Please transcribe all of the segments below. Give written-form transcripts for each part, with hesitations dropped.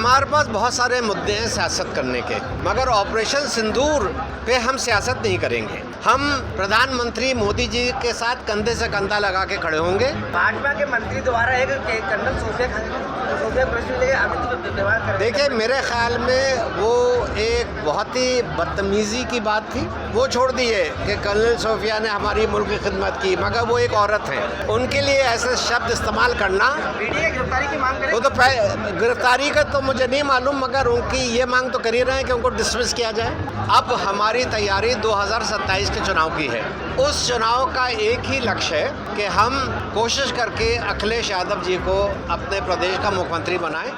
हमारे पास बहुत सारे मुद्दे हैं सियासत करने के, मगर ऑपरेशन सिंदूर पे हम सियासत नहीं करेंगे। हम प्रधानमंत्री मोदी जी के साथ कंधे से कंधा लगा के खड़े होंगे। भाजपा के मंत्री द्वारा एक कर्नल सोफिया प्रश्न लेके अभी व्यवहार कर रहे हैं। देखिए, मेरे ख्याल में वो एक बहुत ही बदतमीजी की बात थी। वो छोड़ दिए कि कर्नल सोफिया ने हमारी मुल्क की खिदमत की, मगर वो एक औरत है, उनके लिए ऐसे शब्द इस्तेमाल करना। पीडीए गिरफ्तारी की मांग वो तो गिरफ्तारी का तो मुझे नहीं मालूम, मगर उनकी ये मांग तो कर ही रहे हैं कि उनको डिसमिस किया जाए। अब हमारी तैयारी 2027 के चुनाव की है। उस चुनाव का एक ही लक्ष्य है कि हम कोशिश करके अखिलेश यादव जी को अपने प्रदेश का मुख्यमंत्री बनाएं।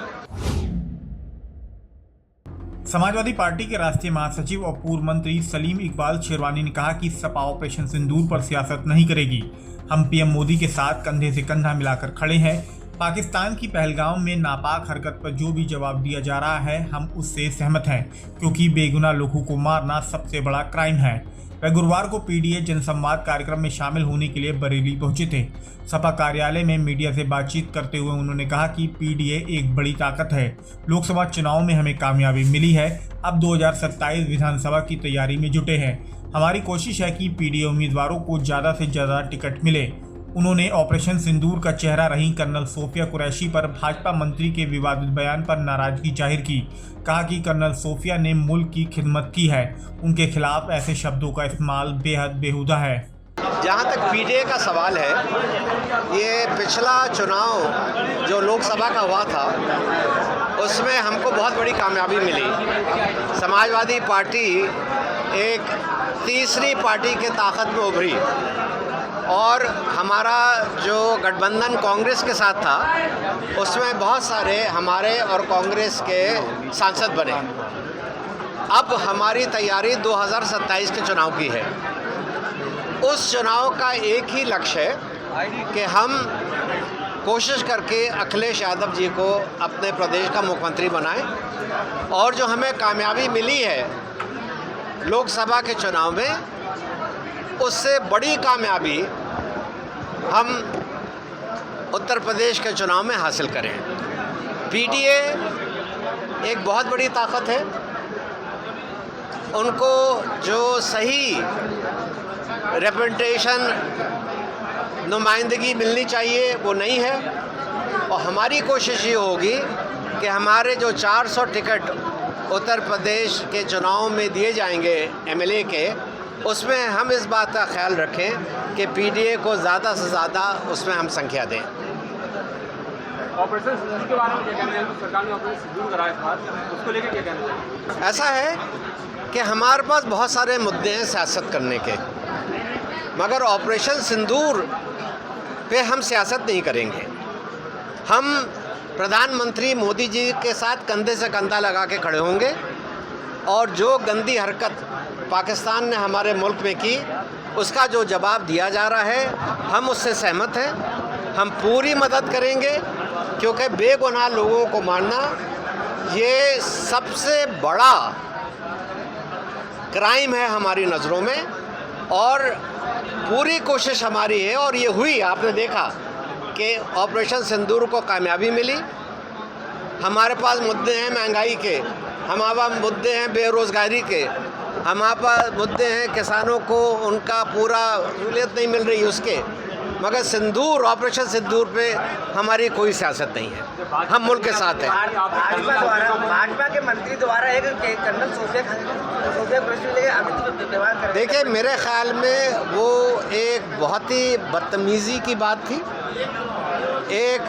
समाजवादी पार्टी के राष्ट्रीय महासचिव और पूर्व मंत्री सलीम इकबाल शेरवानी ने कहा कि सपा ऑपरेशन सिंदूर पर सियासत नहीं करेगी। हम पीएम मोदी के साथ कंधे से कंधा मिलाकर खड़े हैं। पाकिस्तान की पहलगाम में नापाक हरकत पर जो भी जवाब दिया जा रहा है, हम उससे सहमत हैं, क्योंकि बेगुनाह लोगों को मारना सबसे बड़ा क्राइम है। वह गुरुवार को पीडीए जनसंवाद कार्यक्रम में शामिल होने के लिए बरेली पहुंचे थे। सपा कार्यालय में मीडिया से बातचीत करते हुए उन्होंने कहा कि पीडीए एक बड़ी ताकत है। लोकसभा चुनाव में हमें कामयाबी मिली है। अब 2027 विधानसभा की तैयारी में जुटे हैं। हमारी कोशिश है कि पीडीए उम्मीदवारों को ज़्यादा से ज़्यादा टिकट मिले। उन्होंने ऑपरेशन सिंदूर का चेहरा रही कर्नल सोफिया कुरैशी पर भाजपा मंत्री के विवादित बयान पर नाराजगी जाहिर की। कहा कि कर्नल सोफिया ने मुल्क की खिदमत की है, उनके खिलाफ ऐसे शब्दों का इस्तेमाल बेहद बेहुदा है। जहाँ तक पीडीए का सवाल है, ये पिछला चुनाव जो लोकसभा का हुआ था, उसमें हमको बहुत बड़ी कामयाबी मिली। समाजवादी पार्टी एक तीसरी पार्टी के ताकत में उभरी और हमारा जो गठबंधन कांग्रेस के साथ था, उसमें बहुत सारे हमारे और कांग्रेस के सांसद बने। अब हमारी तैयारी 2027 के चुनाव की है। उस चुनाव का एक ही लक्ष्य है कि हम कोशिश करके अखिलेश यादव जी को अपने प्रदेश का मुख्यमंत्री बनाएं, और जो हमें कामयाबी मिली है लोकसभा के चुनाव में, उससे बड़ी कामयाबी हम उत्तर प्रदेश के चुनाव में हासिल करें। पीडीए एक बहुत बड़ी ताकत है। उनको जो सही रिप्रेजेंटेशन, नुमाइंदगी मिलनी चाहिए, वो नहीं है। और हमारी कोशिश ये होगी कि हमारे जो 400 टिकट उत्तर प्रदेश के चुनाव में दिए जाएंगे एमएलए के, उसमें हम इस बात का ख्याल रखें कि पीडीए को ज़्यादा से ज़्यादा उसमें हम संख्या दें। ऑपरेशन सिंदूर के बारे में क्या कहना है? सरकार ने ऑपरेशन सिंदूर कराया था, उसको लेकर क्या कहना चाहिए? ऐसा है कि हमारे पास बहुत सारे मुद्दे हैं सियासत करने के, मगर ऑपरेशन सिंदूर पे हम सियासत नहीं करेंगे। हम प्रधानमंत्री मोदी जी के साथ कंधे से कंधा लगा के खड़े होंगे, और जो गंदी हरकत पाकिस्तान ने हमारे मुल्क में की, उसका जो जवाब दिया जा रहा है, हम उससे सहमत हैं। हम पूरी मदद करेंगे, क्योंकि बेगुनाह लोगों को मारना ये सबसे बड़ा क्राइम है हमारी नज़रों में, और पूरी कोशिश हमारी है, और ये हुई। आपने देखा कि ऑपरेशन सिंदूर को कामयाबी मिली। हमारे पास मुद्दे हैं महंगाई के, हमारे पास मुद्दे हैं बेरोज़गारी के, हमारे पास मुद्दे हैं किसानों को उनका पूरा सहूलियत नहीं मिल रही उसके, मगर सिंदूर, ऑपरेशन सिंदूर पे हमारी कोई सियासत नहीं है। हम मुल्क के साथ हैं। भाजपा के मंत्री द्वारा एक कर्नल सोफिया प्रश्न लेके अभी व्यवहार कर रहे हैं। देखिए, मेरे ख्याल में वो एक बहुत ही बदतमीजी की बात थी। एक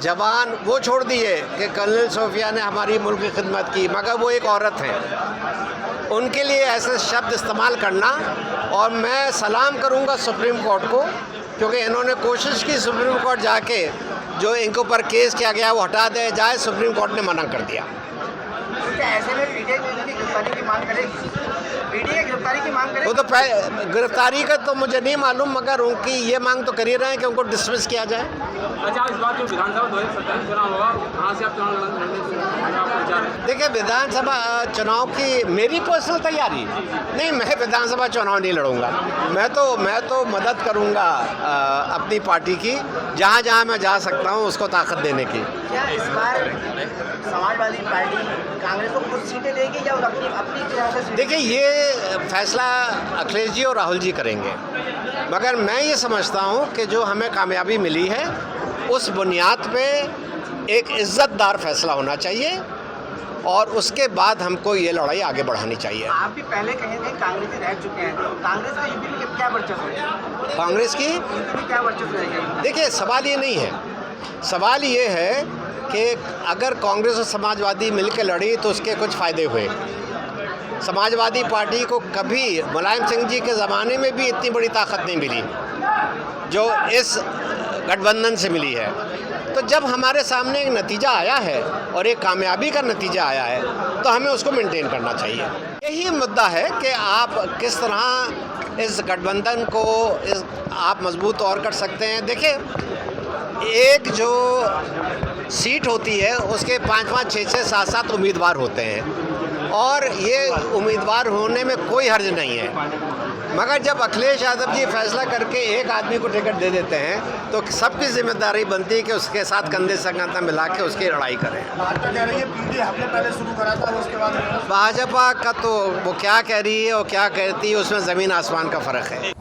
जवान, वो छोड़ दिए कि कर्नल सोफिया ने हमारी मुल्क की खिदमत की, मगर वो एक औरत है, उनके लिए ऐसे शब्द इस्तेमाल करना। और मैं सलाम करूंगा सुप्रीम कोर्ट को, क्योंकि इन्होंने कोशिश की सुप्रीम कोर्ट जाके जो इनके ऊपर केस किया गया वो हटा दिया जाए, सुप्रीम कोर्ट ने मना कर दिया। ऐसे में पीडीए गिरफ्तारी की मांग करेगी? पीडीए गिरफ्तारी की मांग करेगी? वो तो गिरफ्तारी का तो मुझे नहीं मालूम, मगर उनकी ये मांग तो कर ही रहे हैं कि उनको डिसमिस किया जाए। अच्छा, इस बार जो विधानसभा 2027 चुनाव होगा, कहाँ से आप चुनाव लड़ने विचार है? देखिए, विधानसभा चुनाव की मेरी पर्सनल तैयारी नहीं, मैं विधानसभा चुनाव नहीं लड़ूंगा। मैं तो मदद करूंगा अपनी पार्टी की, जहां जहां मैं जा सकता हूं उसको ताकत देने की। क्या इस बार समाजवादी पार्टी कांग्रेस को कुछ सीटें देगी या अपनी तरह से? देखिए, ये फैसला अखिलेश जी और राहुल जी करेंगे, मगर मैं ये समझता हूं कि जो हमें कामयाबी मिली है उस बुनियाद पे एक इज्जतदार फैसला होना चाहिए और उसके बाद हमको ये लड़ाई आगे बढ़ानी चाहिए। आप भी पहले कहीं कहीं कांग्रेस रह चुके हैं, कांग्रेस का यूपी में क्या वर्चस्व है? कांग्रेस की यूपी में क्या वर्चस्व रहेगा? देखिए, सवाल ये नहीं है, सवाल ये है कि अगर कांग्रेस और समाजवादी मिलकर लड़ी तो उसके कुछ फ़ायदे हुए। समाजवादी पार्टी को कभी मुलायम सिंह जी के ज़माने में भी इतनी बड़ी ताकत नहीं मिली जो इस गठबंधन से मिली है। तो जब हमारे सामने एक नतीजा आया है और एक कामयाबी का नतीजा आया है तो हमें उसको मेंटेन करना चाहिए। यही मुद्दा है कि आप किस तरह इस गठबंधन को आप मजबूत और कर सकते हैं। देखिए, एक जो सीट होती है उसके 5-5, 6-6, 7-7 उम्मीदवार होते हैं और ये उम्मीदवार होने में कोई हर्ज नहीं है, मगर जब अखिलेश यादव जी फैसला करके एक आदमी को टिकट दे देते हैं तो सबकी जिम्मेदारी बनती है कि उसके साथ कंधे से कंधा मिला के उसकी लड़ाई करें। भाजपा कह रही है पीडी हमने पहले शुरू करा था, उसके बाद भाजपा का तो वो क्या कह रही है और क्या कहती है उसमें ज़मीन आसमान का फ़र्क है।